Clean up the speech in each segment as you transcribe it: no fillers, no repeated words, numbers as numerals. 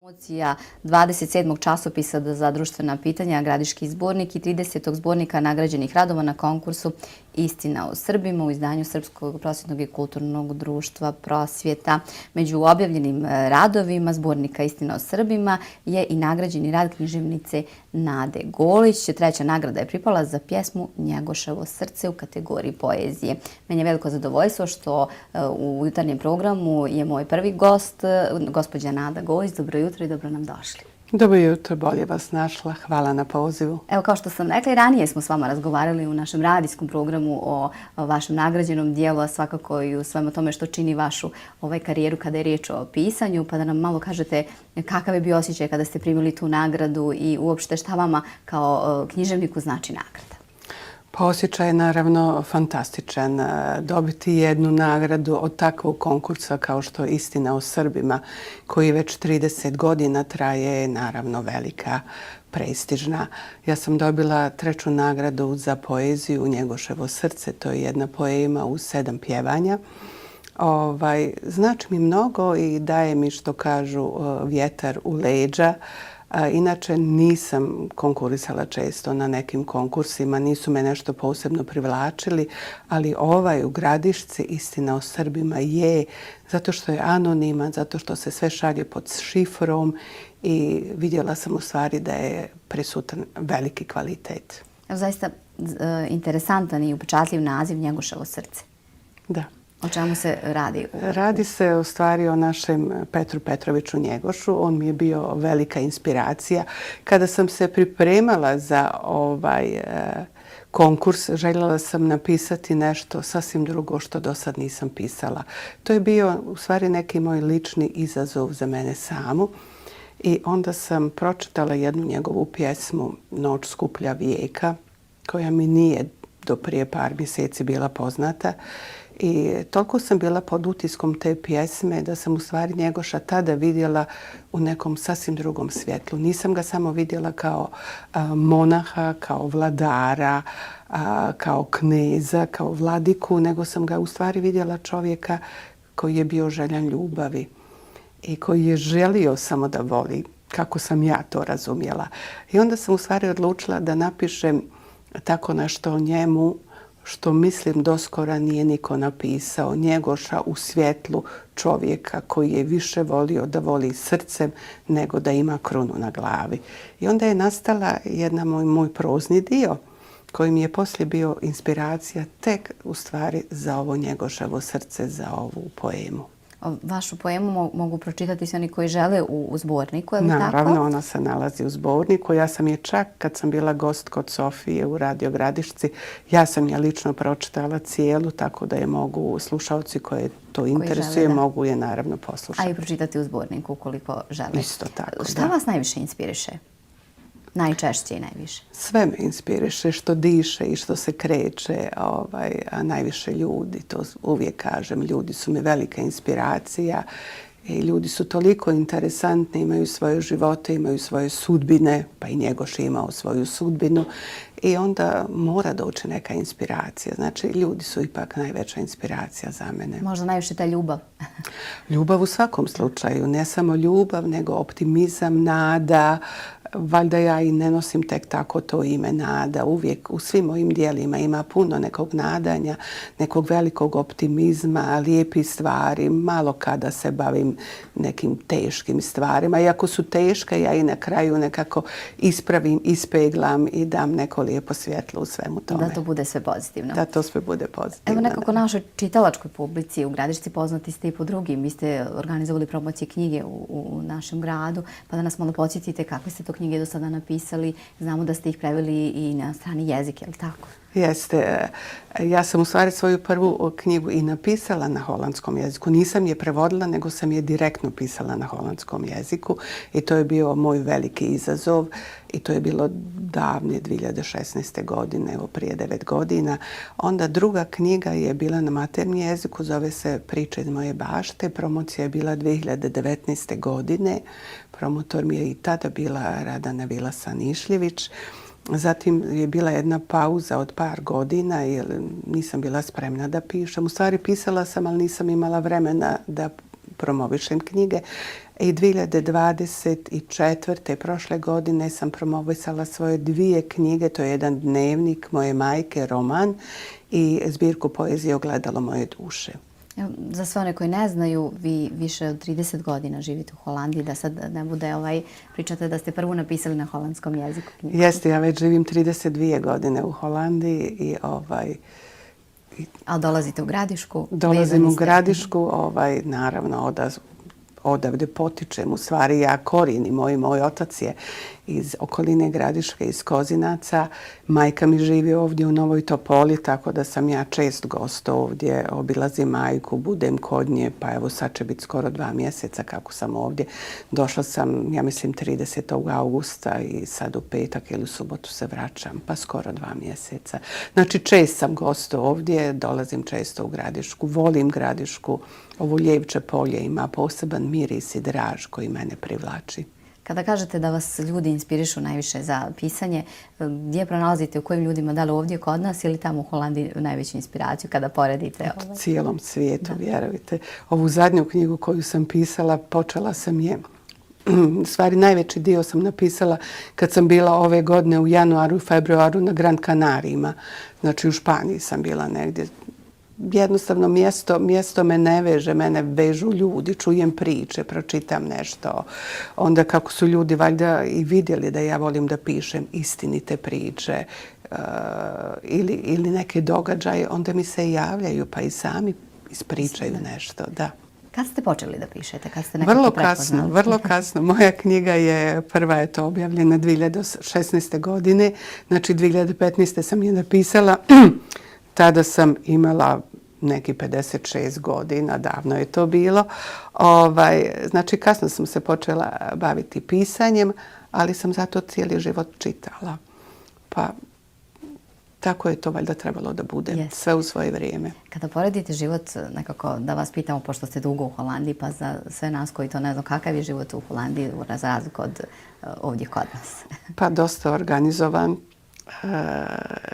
Promocija 27. časopisa za društvena pitanja Gradiški zbornik i 30. zbornika nagrađenih radova na konkursu Istina o Srbima u izdanju Srpskog prosvjetnog i kulturnog društva Prosvjeta. Među objavljenim radovima zbornika Istina o Srbima je i nagrađeni rad književnice Nade Golić. Treća nagrada je pripala za pjesmu Njegoševo srce u kategoriji poezije. Meni je veliko zadovoljstvo što u jutarnjem programu je moj prvi gost, gospođa Nada Golić. Dobro jutro i dobro nam došli. Dobro jutro, bolje vas našla. Hvala na pozivu. Evo, kao što sam rekla, i ranije smo s vama razgovarali u našem radijskom programu o vašem nagrađenom dijelu, a svakako i u svemu tome što čini vašu karijeru kada je riječ o pisanju, pa da nam malo kažete kakav je bio osjećaj kada ste primili tu nagradu i uopšte šta vama kao književniku znači nagrada. Pa osjećaj je naravno fantastičan. Dobiti jednu nagradu od takvog konkursa kao što je Istina o Srbima, koji već 30 godina traje, je naravno velika, prestižna. Ja sam dobila treću nagradu za poeziju Njegoševo srce. To je jedna poema u 7 pjevanja. Znači mi mnogo i daje mi, što kažu, vjetar u leđa. Inače nisam konkurisala često na nekim konkursima, nisu me nešto posebno privlačili, ali ovaj u Gradišci Istina o Srbima je, zato što je anoniman, zato što se sve šalje pod šifrom i vidjela sam u stvari da je prisutan veliki kvalitet. Zaista interesantan i upečatljiv naziv Njegoševo srce. Da. O čemu se radi? Radi se u stvari o našem Petru Petroviću Njegošu. On mi je bio velika inspiracija. Kada sam se pripremala za ovaj konkurs, željela sam napisati nešto sasvim drugo što do sad nisam pisala. To je bio u stvari neki moj lični izazov za mene samu. I onda sam pročitala jednu njegovu pjesmu Noć skuplja vijeka, koja mi nije do prije par mjeseci bila poznata. I toliko sam bila pod utiskom te pjesme da sam u stvari Njegoša tada vidjela u nekom sasvim drugom svjetlu. Nisam ga samo vidjela kao monaha, kao vladara, kao kneza, kao vladiku, nego sam ga u stvari vidjela čovjeka koji je bio željan ljubavi i koji je želio samo da voli, kako sam ja to razumjela. I onda sam u stvari odlučila da napišem tako nešto o njemu što mislim doskora nije niko napisao. Njegoša u svjetlu čovjeka koji je više volio da voli srcem nego da ima krunu na glavi. I onda je nastala jedna moj prozni dio koji mi je poslije bio inspiracija tek u stvari za ovo Njegoševo srce, za ovu poemu. Vašu poemu mogu pročitati svi oni koji žele u zborniku, je li tako? Naravno, ona se nalazi u zborniku. Ja sam je čak, kad sam bila gost kod Sofije u Radio Gradišci, ja sam je lično pročitala cijelu, tako da je mogu slušalci koje to interesuje, mogu je naravno poslušati. A i pročitati u zborniku ukoliko žele. Isto tako, Šta vas najviše inspiriše? Najčešće i najviše? Sve me inspiriše, što diše i što se kreće, a najviše ljudi, to uvijek kažem, ljudi su mi velika inspiracija i ljudi su toliko interesantni, imaju svoje živote, imaju svoje sudbine, pa i Njegoš je imao svoju sudbinu i onda mora doći neka inspiracija. Znači, ljudi su ipak najveća inspiracija za mene. Možda najviše ta ljubav. Ljubav u svakom slučaju, ne samo ljubav, nego optimizam, nada. Valjda ja i ne nosim tek tako to ime nada. Uvijek u svim mojim dijelima ima puno nekog nadanja, nekog velikog optimizma, lijepih stvari. Malo kada se bavim nekim teškim stvarima. Iako su teške, ja i na kraju nekako ispravim, ispeglam i dam neko lijepo svjetlo u svemu tome. Da to bude sve pozitivno. Da to sve bude pozitivno. Evo nekako našoj čitalačkoj publici u Gradišci poznati ste i po drugim. Vi ste organizovali promocije knjige u našem gradu, pa da nas malo podsjetite kakve ste to knjige do sada napisali. Znamo da ste ih preveli i na strani jezik, je li tako? Jeste. Ja sam u stvari svoju prvu knjigu i napisala na holandskom jeziku. Nisam je prevodila, nego sam je direktno pisala na holandskom jeziku i to je bio moj veliki izazov i to je bilo davne 2016. godine, evo prije 9 godina. Onda druga knjiga je bila na maternjem jeziku, zove se Priče iz moje bašte. Promocija je bila 2019. godine. Promotor mi je i tada bila Radana Vila-Sanišljević. Zatim je bila jedna pauza od par godina jer nisam bila spremna da pišem. U stvari pisala sam, ali nisam imala vremena da promovišem knjige. I 2024. prošle godine sam promovisala svoje 2 knjige. To je jedan dnevnik moje majke, roman, i zbirku poezije Ogledalo moje duše. Za sve one koji ne znaju, vi više od 30 godina živite u Holandiji, da sad ne bude pričate da ste prvu napisali na holandskom jeziku knjigu. Jeste, ja već živim 32 godine u Holandiji i Ali dolazite u Gradišku? dolazim u Gradišku, naravno odavde potičem. U stvari ja korijen i moj otac je iz okoline Gradiške, iz Kozinaca. Majka mi živi ovdje u Novoj Topoli, tako da sam ja čest gost ovdje. Obilazim majku, budem kod nje, pa evo sad će biti skoro 2 mjeseca kako sam ovdje. Došla sam, ja mislim, 30. augusta i sad u petak ili u subotu se vraćam, pa skoro 2 mjeseca. Znači čest sam gost ovdje, dolazim često u Gradišku, volim Gradišku. Ovo Ljevče polje ima poseban miris i draž koji mene privlači. Kada kažete da vas ljudi inspirišu najviše za pisanje, gdje pronalazite, u kojim ljudima, da li ovdje kod nas ili tamo u Holandiji najveću inspiraciju kada poredite? U cijelom svijetu, vjerujte. Ovu zadnju knjigu koju sam pisala, počela sam je, u stvari najveći dio sam napisala kad sam bila ove godine u januaru i februaru na Gran Canarijima. Znači u Španiji sam bila negdje. Jednostavno mjesto me ne veže, mene vežu ljudi, čujem priče, pročitam nešto. Onda kako su ljudi valjda i vidjeli da ja volim da pišem istinite priče ili neke događaje, onda mi se javljaju pa i sami ispričaju nešto, da. Kad ste počeli da pišete? Kad ste nekako prepoznali? Vrlo kasno. Moja knjiga je, prva je to objavljena 2016. godine, znači 2015. sam je napisala. Tada sam imala neki 56 godina, davno je to bilo. Znači, kasno sam se počela baviti pisanjem, ali sam zato cijeli život čitala. Pa tako je to valjda trebalo da bude, sve u svoje vrijeme. Kada poredite život, nekako da vas pitamo, pošto ste dugo u Holandiji, pa za sve nas koji to ne znam, kakav je život u Holandiji za razliku od ovdje kod nas? Pa dosta organizovan,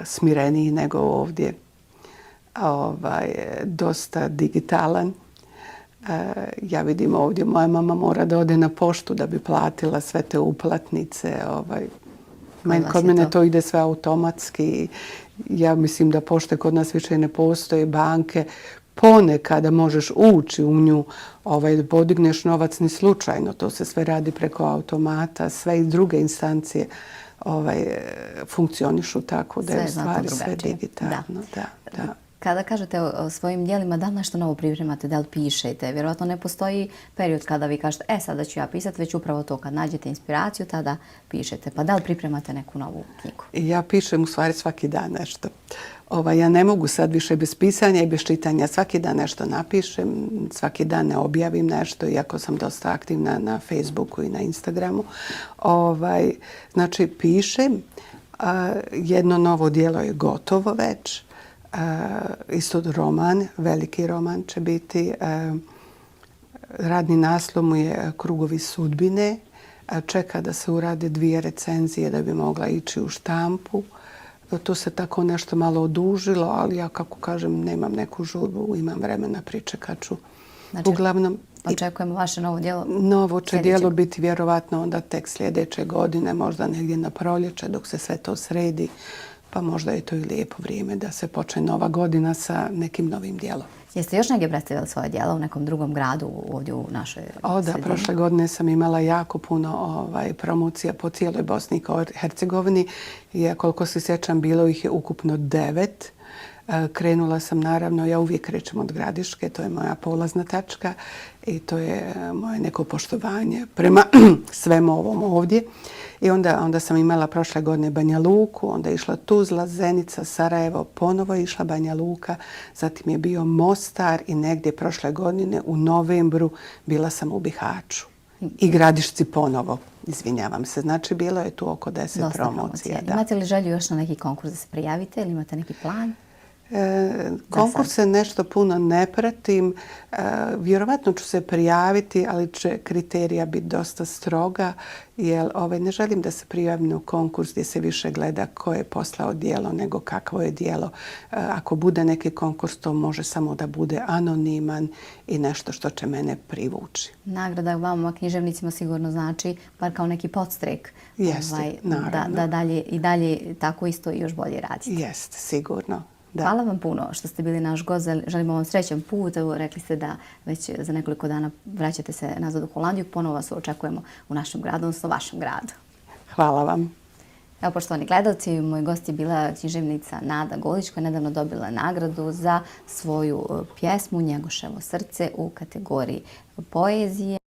smireniji nego ovdje. Dosta digitalan. Ja vidim ovdje, moja mama mora da ode na poštu da bi platila sve te uplatnice. Kod mene to ide sve automatski. Ja mislim da pošte kod nas više ne postoje, banke. Ponekada možeš ući u nju, podigneš novac ni slučajno. To se sve radi preko automata, sve i druge instancije funkcionišu tako da je u stvari sve digitalno. Da. Kada kažete o svojim dijelima, da li nešto novo pripremate, da li pišete? Vjerojatno ne postoji period kada vi kažete, sada ću ja pisati, već upravo to kad nađete inspiraciju, tada pišete. Pa da li pripremate neku novu knjigu? Ja pišem u stvari svaki dan nešto. Ja ne mogu sad više bez pisanja i bez čitanja. Svaki dan nešto napišem, svaki dan ne objavim nešto, iako sam dosta aktivna na Facebooku i na Instagramu. Znači, pišem. Jedno novo djelo je gotovo već. Isto roman, veliki roman će biti. Radni naslov mu je Krugovi sudbine. Čeka da se urade 2 recenzije da bi mogla ići u štampu. To se tako nešto malo odužilo, ali ja, kako kažem, nemam neku žurbu, imam vremena, pričekat ću. Uglavnom, očekujemo vaše novo djelo? Novo će djelo biti vjerovatno onda tek sljedeće godine, možda negdje na proljeće dok se sve to sredi. Pa možda je to i lijepo vrijeme da se počne nova godina sa nekim novim djelom. Jeste još negdje predstavili svoje djelo u nekom drugom gradu ovdje u našoj sredini? Prošle godine sam imala jako puno promocija po cijeloj Bosni i Hercegovini. I koliko se sjećam, bilo ih je ukupno 9. Krenula sam, naravno, ja uvijek krećem od Gradiške, to je moja polazna tačka i to je moje neko poštovanje prema svemu ovom ovdje. I onda sam imala prošle godine Banja Luku, onda je išla Tuzla, Zenica, Sarajevo, ponovo je išla Banja Luka, zatim je bio Mostar i negdje prošle godine u novembru bila sam u Bihaću. I Gradišci ponovo, izvinjavam se. Znači, bilo je tu oko 10 promocija. Imate li želju još na neki konkurs da se prijavite ili imate neki plan? Konkurse nešto puno ne pratim. Vjerovatno ću se prijaviti, ali će kriterija biti dosta stroga, jer ne želim da se prijavim u konkurs gdje se više gleda ko je poslao djelo nego kakvo je djelo. Ako bude neki konkurs, to može samo da bude anoniman i nešto što će mene privući. Nagrada vama književnicima sigurno znači bar kao neki podstrek. Jeste, naravno. Da i dalje tako isto i još bolje radite. Jeste, sigurno. Da. Hvala vam puno što ste bili naš gost. Želimo vam srećan put. Evo, rekli ste da već za nekoliko dana vraćate se nazad u Holandiju. Ponovo vas očekujemo u našem gradu, odnosno vašem gradu. Hvala vam. Evo, poštovani gledalci, moj gost je bila književnica Nada Golić, koja je nedavno dobila nagradu za svoju pjesmu Njegoševo srce u kategoriji poezije.